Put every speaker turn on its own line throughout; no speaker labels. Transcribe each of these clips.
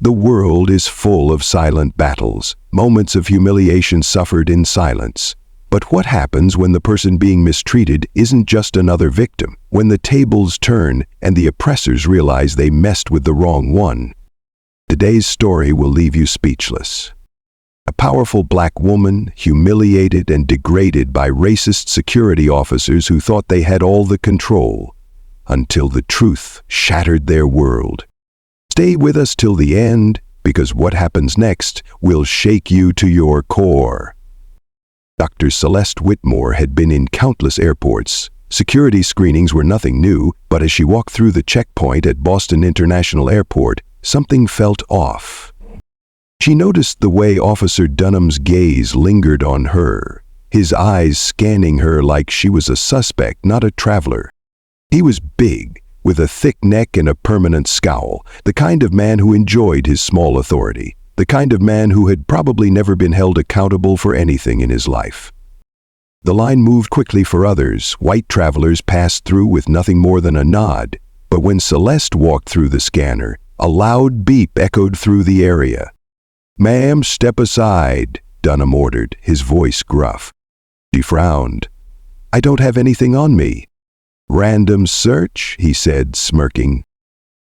The world is full of silent battles, moments of humiliation suffered in silence. But what happens when the person being mistreated isn't just another victim? When the tables turn and the oppressors realize they messed with the wrong one? Today's story will leave you speechless. A powerful black woman, humiliated and degraded by racist security officers who thought they had all the control, until the truth shattered their world. Stay with us till the end, because what happens next will shake you to your core. Dr. Celeste Whitmore had been in countless airports. Security screenings were nothing new, but as she walked through the checkpoint at Boston International Airport, something felt off. She noticed the way Officer Dunham's gaze lingered on her, his eyes scanning her like she was a suspect, not a traveler. He was big, with a thick neck and a permanent scowl, the kind of man who enjoyed his small authority, the kind of man who had probably never been held accountable for anything in his life. The line moved quickly for others. White travelers passed through with nothing more than a nod, but when Celeste walked through the scanner, a loud beep echoed through the area. "Ma'am, step aside," Dunham ordered, his voice gruff. She frowned. "I don't have anything on me." "Random search," he said, smirking.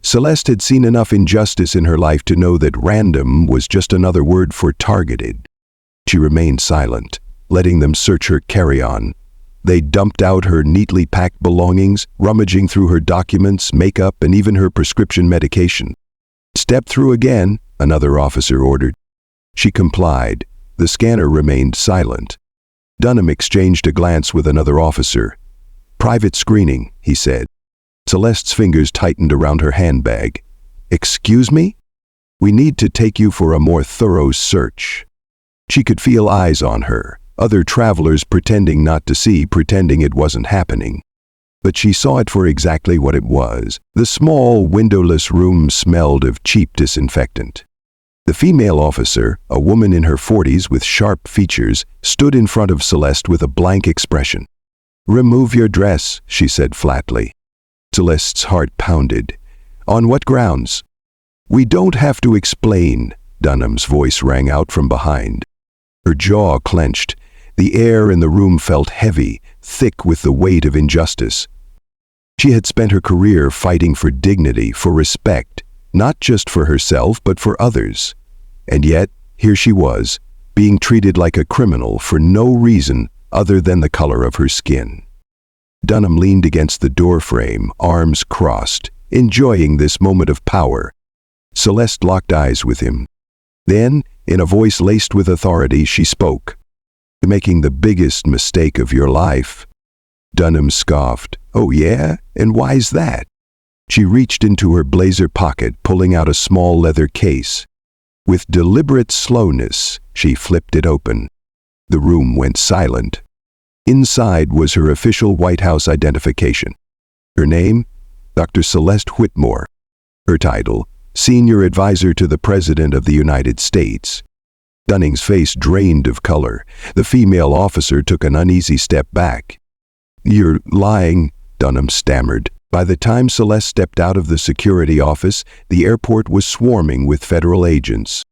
Celeste had seen enough injustice in her life to know that random was just another word for targeted. She remained silent, letting them search her carry-on. They dumped out her neatly packed belongings, rummaging through her documents, makeup, and even her prescription medication. "Step through again," another officer ordered. She complied. The scanner remained silent. Dunham exchanged a glance with another officer. "Private screening," he said. Celeste's fingers tightened around her handbag. "Excuse me? We need to take you for a more thorough search." She could feel eyes on her, other travelers pretending not to see, pretending it wasn't happening. But she saw it for exactly what it was. The small, windowless room smelled of cheap disinfectant. The female officer, a woman in her 40s with sharp features, stood in front of Celeste with a blank expression. "Remove your dress," she said flatly. Celeste's heart pounded. "On what grounds?" "We don't have to explain," Dunham's voice rang out from behind. Her jaw clenched. The air in the room felt heavy, thick with the weight of injustice. She had spent her career fighting for dignity, for respect, not just for herself but for others. And yet, here she was, being treated like a criminal for no reason other than the color of her skin. Dunham leaned against the doorframe, arms crossed, enjoying this moment of power. Celeste locked eyes with him. Then, in a voice laced with authority, she spoke. "You're making the biggest mistake of your life." Dunham scoffed. "Oh yeah? And why's that?" She reached into her blazer pocket, pulling out a small leather case. With deliberate slowness, she flipped it open. The room went silent. Inside was her official White House identification. Her name? Dr. Celeste Whitmore. Her title? Senior Advisor to the President of the United States. Dunning's face drained of color. The female officer took an uneasy step back. "You're lying," Dunham stammered. By the time Celeste stepped out of the security office, the airport was swarming with federal agents.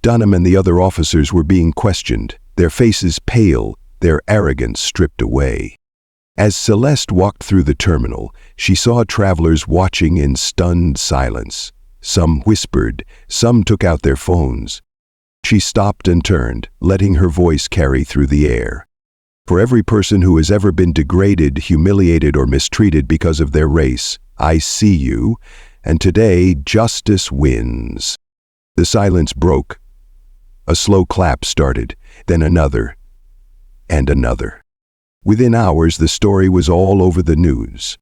Dunham and the other officers were being questioned, their faces pale, their arrogance stripped away. As Celeste walked through the terminal, she saw travelers watching in stunned silence. Some whispered, some took out their phones. She stopped and turned, letting her voice carry through the air. "For every person who has ever been degraded, humiliated, or mistreated because of their race, I see you, and today justice wins." The silence broke. A slow clap started, then another, and another. Within hours, the story was all over the news.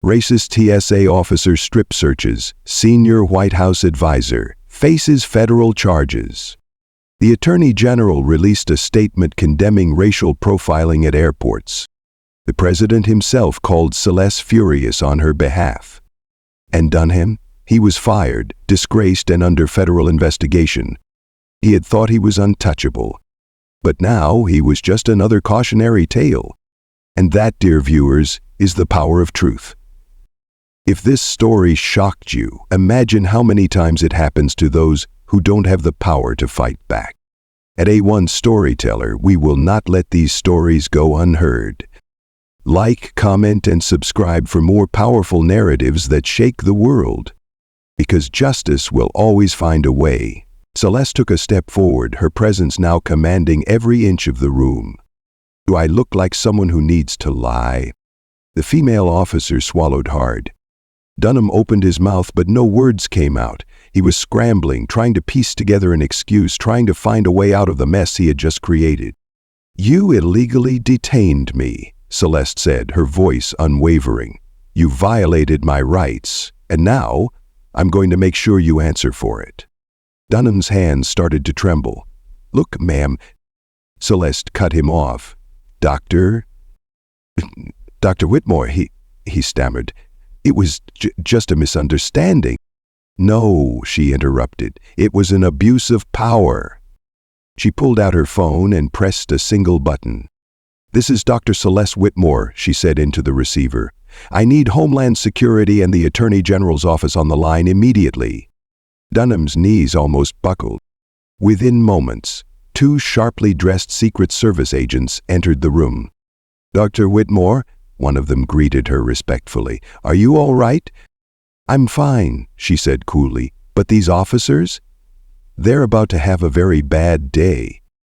Racist TSA officer strip searches, senior White House advisor, faces federal charges. The Attorney General released a statement condemning racial profiling at airports. The president himself called Celeste furious on her behalf. And Dunham? He was fired, disgraced, and under federal investigation. He had thought he was untouchable. But now he was just another cautionary tale. And that, dear viewers, is the power of truth. If this story shocked you, imagine how many times it happens to those who don't have the power to fight back. At A1 Storyteller, we will not let these stories go unheard. Like, comment, and subscribe for more powerful narratives that shake the world. Because justice will always find a way. Celeste took a step forward, her presence now commanding every inch of the room. Do I look like someone who needs to lie? The female officer swallowed hard. Dunham opened his mouth, but no words came out. He was scrambling, trying to piece together an excuse, trying to find a way out of the mess he had just created. You illegally detained me, Celeste said, her voice unwavering. You violated my rights, and now I'm going to make sure you answer for it. Dunham's hands started to tremble. Look, ma'am. Celeste cut him off. Dr. Whitmore, he stammered. It was just a misunderstanding. No, she interrupted. It was an abuse of power. She pulled out her phone and pressed a single button. This is Dr. Celeste Whitmore, she said into the receiver. I need Homeland Security and the Attorney General's office on the line immediately. Dunham's knees almost buckled. Within moments, 2 sharply dressed Secret Service agents entered the room. Dr. Whitmore, one of them greeted her respectfully. Are you all right? I'm fine, she said coolly. But these officers? They're about to have a very bad day.